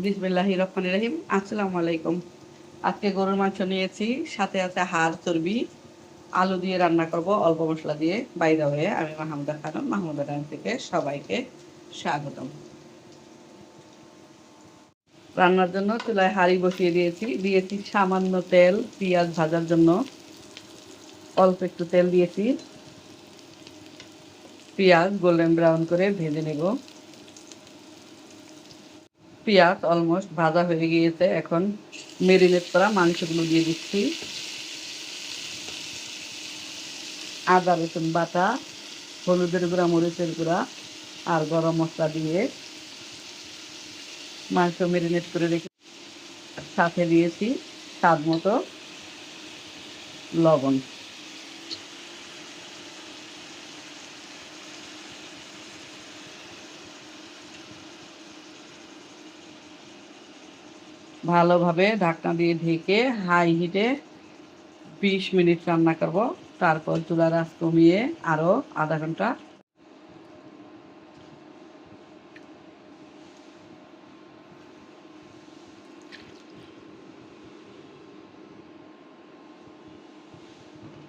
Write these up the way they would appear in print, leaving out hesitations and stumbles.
বিসমিল্লাহির রহমানির রহিম। আসসালামু আলাইকুম। আজকে গরুর মাংস নিয়েছি, সাথে আছে হাড়, চর্বি, আলু দিয়ে রান্না করব অল্প মশলা দিয়ে। বাইরে হয়ে আমি মাহমুদা খানম, মাহমুদা রান থেকে সবাইকে স্বাগতম। রান্নার জন্য চুলায় হাঁড়ি বসিয়ে দিয়েছি সামান্য তেল, পেঁয়াজ ভাজার জন্য অল্প একটু তেল দিয়েছি। পেঁয়াজ গোল্ডেন ব্রাউন করে ভেজে নেব। পেঁয়াজ অলমোস্ট ভাজা হয়ে গিয়েছে, এখন মেরিনেট করা মাংসগুলো দিয়ে দিচ্ছি। আদা রসুন বাটা, হলুদের গুঁড়া, মরিচের গুঁড়া আর গরম মশলা দিয়ে মাংস মেরিনেট করে রেখে সাথে দিয়েছি স্বাদ মতো লবণ। ভালোভাবে ঢাকনা দিয়ে ঢেকে হাই হিটে 20 মিনিট রান্না করব। তারপর চুলার আঁচ কমিয়ে আরও আধা ঘন্টা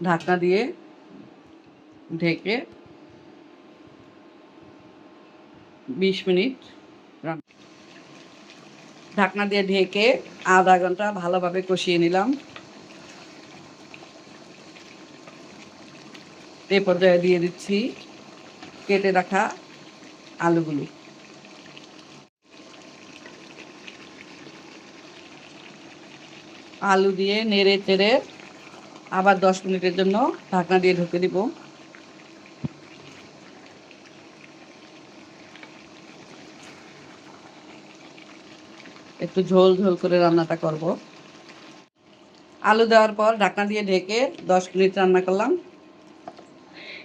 ঢাকনা দিয়ে ঢেকে 20 মিনিট ঢাকনা দিয়ে ঢেকে আধা ঘন্টা ভালোভাবে কষিয়ে নিলাম। এই পর্যায়ে দিয়ে দিচ্ছি কেটে রাখা আলুগুলি। আলু দিয়ে নেড়ে চেড়ে আবার 10 মিনিটের জন্য ঢাকনা দিয়ে ঢেকে দিব। একটু ঝোল ঝোল করে রান্নাটা করব। আলু দেওয়ার পর ঢাকনা দিয়ে ঢেকে 10 মিনিট রান্না করলাম।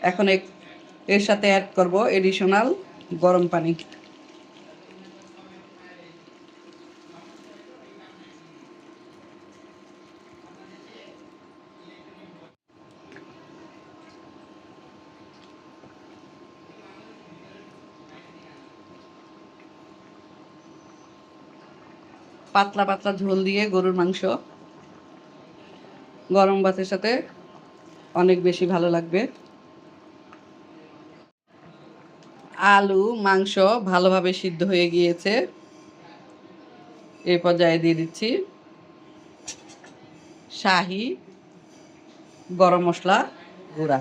এখন এর সাথে অ্যাড করব এডিশনাল গরম পানি। পাতলা পাতলা ঝোল দিয়ে গরুর মাংস গরম ভাতের সাথে অনেক বেশি ভালো লাগবে। আলু মাংস ভালোভাবে সিদ্ধ হয়ে গিয়েছে। এই পর্যায়ে দিয়ে দিচ্ছি শাহি গরম মশলা গুঁড়া,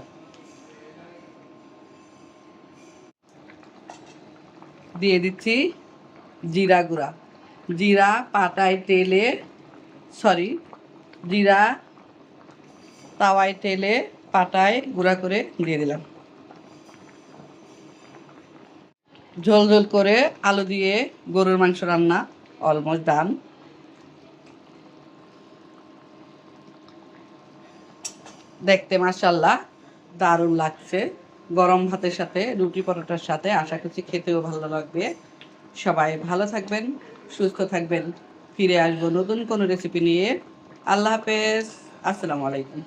দিয়ে দিচ্ছি জিরা গুঁড়া। জিরা পাটায় তেলে জিরা তাওয়ায় তেলে পাটায় গুঁড়া করে দিয়ে দিলাম। ঝোল ঝোল করে আলু দিয়ে গরুর মাংস রান্না অলমোস্ট ডান। দেখতে মাশাআল্লাহ দারুণ লাগছে। গরম ভাতের সাথে, রুটি পরোটার সাথে আশা করছি খেতেও ভালো লাগবে। সবাই ভালো থাকবেন, সুস্থ থাকবেন। ফিরে আসবো নতুন কোনো রেসিপি নিয়ে। আল্লাহ হাফেজ। আসসালামু আলাইকুম।